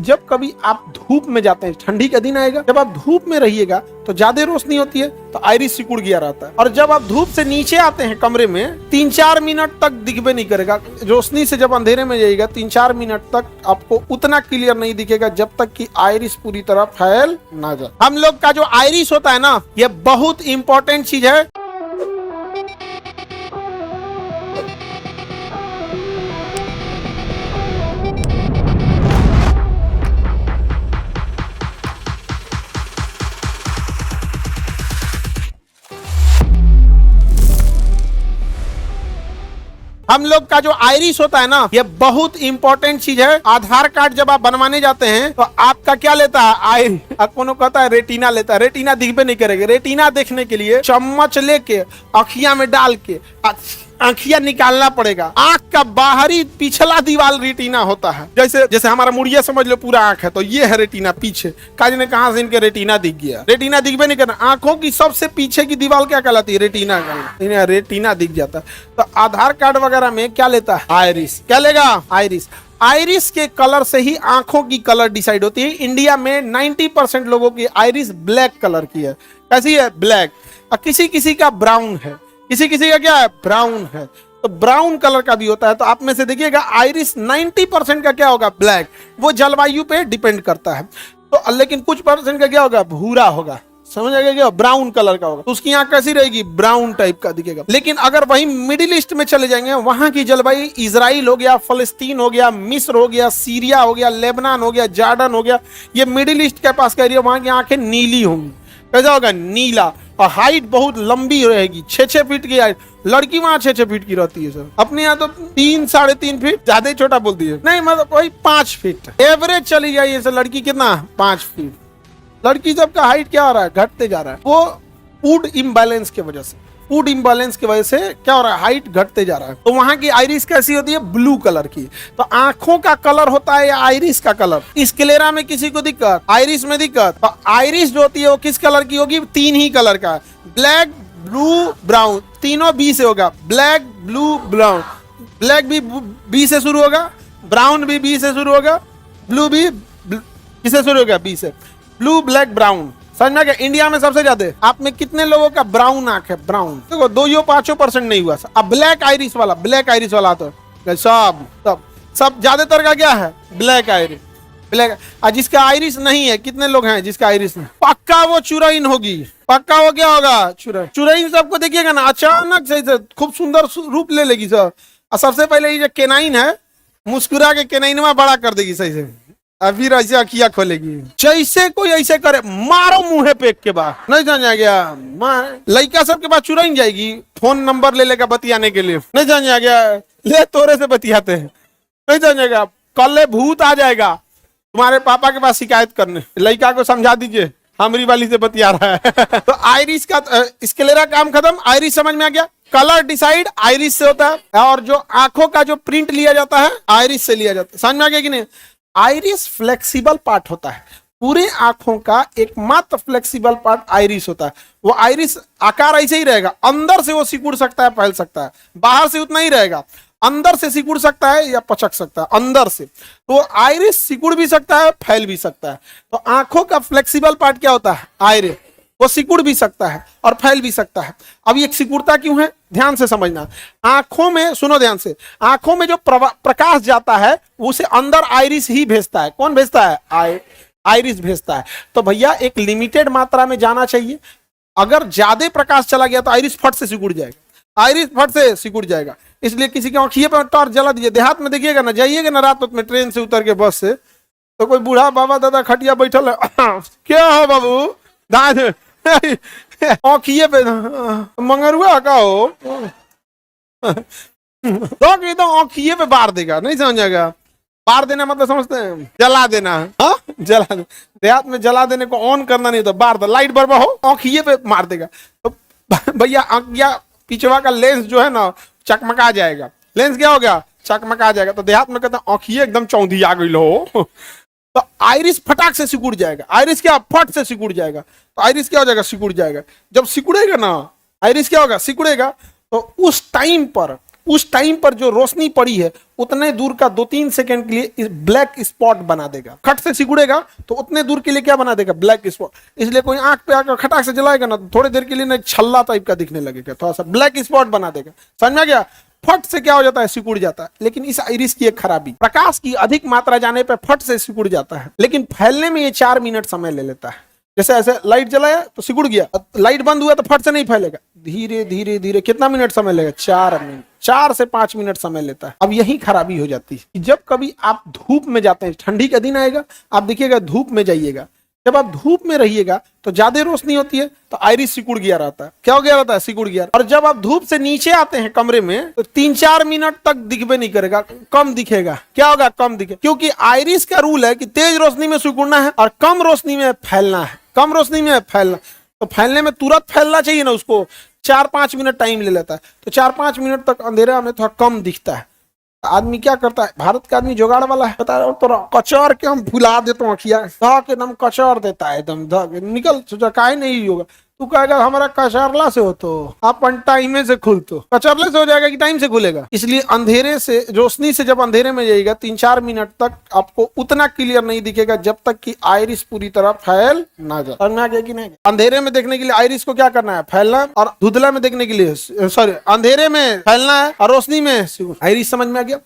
कि जब कभी आप धूप में जाते हैं, ठंडी का दिन आएगा, जब आप धूप में रहिएगा तो ज्यादा रोशनी होती है तो आइरिस सिकुड़ गया रहता है, और जब आप धूप से नीचे आते हैं कमरे में 3-4 मिनट तक दिखबे नहीं करेगा। रोशनी से जब अंधेरे में जाइएगा 3-4 मिनट तक आपको उतना क्लियर नहीं दिखेगा जब तक कि आइरिस पूरी तरह फैल ना जाए। हम लोग का जो आइरिस होता है ना, ये बहुत इंपॉर्टेंट चीज है। हम लोग का जो आइरिस होता है ना, ये बहुत इंपॉर्टेंट चीज है। आधार कार्ड जब आप बनवाने जाते हैं तो आपका क्या लेता है, आइरिस। कोनो कहता है रेटिना लेता है, रेटिना दिखबे नहीं करेगा। रेटिना देखने के लिए चम्मच लेके आँखिया में डाल के आँखिया निकालना पड़ेगा। आँख का बाहरी पिछला दीवार रेटिना होता है। जैसे जैसे हमारा मुड़िया समझ लो पूरा आँख है, तो ये है रेटिना पीछे। काज ने कहा से इनके रेटिना दिख गया। रेटिना दिखबे नहीं करना। आंखों की सबसे पीछे की दीवार क्या कहलाती है, रेटिना कहलाती। रेटिना दिख जाता है। तो आधार कार्ड वगैरह में क्या लेता है, आइरिस। क्या लेगा, आइरिस। आइरिस के कलर से ही आंखों की कलर डिसाइड होती है। इंडिया में 90% लोगों की आइरिस ब्लैक कलर की है। कैसी है, ब्लैक। और किसी किसी का ब्राउन है, किसी किसी का क्या है, ब्राउन है। तो ब्राउन कलर का भी होता है। तो आप में से देखिएगा आइरिस 90% का क्या होगा, ब्लैक। वो जलवायु पे डिपेंड करता है। तो लेकिन कुछ परसेंट का क्या होगा, भूरा होगा। समझ आ गया, ब्राउन कलर का होगा। तो उसकी आंख कैसी रहेगी, ब्राउन टाइप का दिखेगा। लेकिन अगर वही मिडिल ईस्ट में चले जाएंगे, वहां की जलवायु इजराइल हो गया, फलस्तीन हो गया, मिस्र हो गया, सीरिया हो गया, लेबनान हो गया, जॉर्डन हो गया, ये मिडिल ईस्ट के पास का एरिया, वहां की आंखें नीली होंगी। कैसा होगा, नीला। और हाइट बहुत लंबी रहेगी, 6-6 फीट की हाइट। लड़की वहां 6-6 फीट की रहती है सर। अपने यहाँ तो 3-3.5 फीट, ज्यादा छोटा बोलती है। नहीं मतलब वही 5 फीट एवरेज चली जाइए सर। लड़की कितना, 5 फीट। लड़की सबका हाइट क्या हो रहा है, घटते जा रहा है। वो फूड इम्बैलेंस की वजह से, फूड इम्बैलेंस की वजह से क्या हो रहा है, हाइट घटते जा रहा है। तो वहां की आइरिस कैसी होती है, ब्लू कलर की। तो आंखों का कलर होता है या आइरिस का कलर। स्क्लेरा में किसी को दिक्कत, आइरिस में दिक्कत। तो आइरिस जो होती है वो किस कलर की होगी, 3 ही कलर का, ब्लैक, ब्लू, ब्राउन। तीनों बी से होगा, ब्लैक, ब्लू, ब्राउन। ब्लैक भी बी से शुरू होगा, ब्राउन भी बी से शुरू होगा, ब्लू भी किससे शुरू होगा, बी से। Blue, black, brown. समझ में गया। इंडिया में सबसे ज्यादा आप में कितने लोगों का ब्राउन आंख है, ब्राउन। देखो 2-5% नहीं हुआ। अब ब्लैक आइरिस वाला, ब्लैक आइरिस वाला तो सब ज्यादातर का क्या है, ब्लैक आइरिस। ब्लैक। जिसका आइरिस नहीं है, कितने लोग हैं जिसका आइरिस नहीं, पक्का वो चुराइन होगी। पक्का वो क्या होगा, चुराइन। चुराइन सबको देखिएगा ना, अचानक से खूब सुंदर रूप ले लेगी सर। और सबसे पहले ये जो केनाइन है, मुस्कुरा के केनाइनवा बड़ा कर देगी सही से। फिर ऐसे अखिया खोलेगी, जैसे कोई ऐसे करे मारो मुंह पे के बाद। नहीं जान आ गया, लड़का सबके पास चुराइन जाएगी, फोन नंबर ले लेगा बतियाने के लिए। नहीं जान आ गया, ले तोरे से बतियाते हैं। नहीं जान आएगा, कल भूत आ जाएगा तुम्हारे पापा के पास शिकायत करने। लड़का को समझा दीजिए हमारी वाली से बतिया रहा है। तो आइरिस का स्क्लेरा काम खत्म। आइरिस समझ में आ गया। कलर डिसाइड आइरिस से होता है, और जो आंखों का जो प्रिंट लिया जाता है आइरिस से लिया जाता है। समझ में आ गया कि नहीं। आइरिस फ्लेक्सिबल पार्ट होता है। पूरे आंखों का एकमात्र फ्लेक्सिबल पार्ट आइरिस होता है। वो आइरिस आकार ऐसे ही रहेगा, अंदर से वो सिकुड़ सकता है, फैल सकता है। बाहर से उतना ही रहेगा, अंदर से सिकुड़ सकता है या पचक सकता है, अंदर से। तो आइरिस सिकुड़ भी सकता है, फैल भी सकता है। तो आंखों का फ्लेक्सिबल पार्ट क्या होता है, आइरिस। वो सिकुड़ भी सकता है और फैल भी सकता है। अब ये सिकुड़ता क्यों है, ध्यान से समझना। आंखों में, सुनो ध्यान से, आंखों में जो प्रकाश जाता है उसे अंदर आइरिस ही भेजता है। कौन भेजता है, आइरिस भेजता है। तो भैया एक लिमिटेड मात्रा में जाना चाहिए। अगर ज्यादा प्रकाश चला गया तो आइरिस फट से सिकुड़ जाएगा, आइरिस फट से सिकुड़ जाएगा। इसलिए किसी के आंखिए पर टॉर्च जला दीजिए। देहात में देखिएगा ना, जाइएगा ना रात में ट्रेन से उतर के, बस से, तो कोई बूढ़ा बाबा दादा खटिया बैठल है। क्या हो बाबू, दाद आँखिए पे मंगरुआ का हो, तो आँखिए पे बार देगा। नहीं समझेगा, बार देना मतलब समझते हैं, जला देना। हाँ, जला दे। देहात में जला देने को ऑन करना नहीं होता, बार दो, लाइट बर्बा हो, आँखिए पे मार देगा। तो भैया आँखिया पिछवा का लेंस जो है ना चकमका जाएगा। लेंस क्या हो गया, चकमका जाएगा। तो देहात में कहते हैं आँखिए एकदम चौंधी आ गई हो। तो आइरिस फटाक से सिकुड़ जाएगा। आइरिस क्या, फट से सिकुड़ जाएगा। तो आइरिस क्या हो जाएगा, सिकुड़ जाएगा। जब सिकुड़ेगा ना आइरिस क्या होगा, सिकुड़ेगा। तो उस टाइम पर उस टाइम पर जो रोशनी पड़ी है उतने दूर का 2-3 सेकंड के लिए ब्लैक स्पॉट बना देगा। खट से सिकुड़ेगा तो उतने दूर के लिए क्या बना देगा, ब्लैक स्पॉट। इसलिए कोई आंख पे आकर खटाक से जलाएगा ना, तो थोड़ी देर के लिए ना छल्ला टाइप का दिखने लगेगा, थोड़ा सा ब्लैक स्पॉट बना देगा। समझ में आ गया? फट से क्या हो जाता है, सिकुड़ जाता है। लेकिन इस आइरिस की एक खराबी, प्रकाश की अधिक मात्रा जाने पर फट से सिकुड़ जाता है, लेकिन फैलने में ये 4 मिनट समय ले लेता है। जैसे ऐसे लाइट जलाया तो सिकुड़ गया, लाइट बंद हुआ तो फट से नहीं फैलेगा, धीरे धीरे धीरे कितना मिनट समय लगेगा, 4 मिनट, 4 से 5 मिनट समय लेता है। अब यही खराबी हो जाती है कि जब कभी आप धूप में जाते हैं, ठंडी का दिन आएगा, आप देखिएगा धूप में जाइएगा, जब आप धूप में रहिएगा तो ज्यादा रोशनी होती है तो आइरिस सिकुड़ गया रहता है। क्या हो गया रहता है, सिकुड़ गया। और जब आप धूप से नीचे आते हैं कमरे में तो 3-4 मिनट तक दिखबे नहीं करेगा, कम दिखेगा। क्या होगा, कम दिखे, क्योंकि आइरिस का रूल है कि तेज रोशनी में सिकुड़ना है और कम रोशनी में फैलना है, कम रोशनी में फैलना। तो फैलने में तुरंत फैलना चाहिए ना, उसको 4-5 मिनट टाइम ले लेता है। तो 4-5 मिनट तक अंधेरा में थोड़ा कम दिखता है। आदमी क्या करता है, भारत का आदमी जुगाड़ वाला है, पता है, तो कचौर के हम फुला देते हैं, अखिया के दम कचौर देता है, एकदम निकल, सोचा काहे नहीं होगा। तू कहेगा हमारा कचरला से हो तो अपन टाइम से खुल, तो कचरले से हो जाएगा कि टाइम से खुलेगा। इसलिए अंधेरे से, रोशनी से जब अंधेरे में जाइएगा 3-4 मिनट तक आपको उतना क्लियर नहीं दिखेगा जब तक कि आइरिस पूरी तरह फैल ना जाए। समझ में आ गया कि नहीं? अंधेरे में देखने के लिए आइरिस को क्या करना है, फैलना, और धुंधला में देखने के लिए, सॉरी, अंधेरे में फैलना है और रोशनी में आइरिस। समझ में आ गया?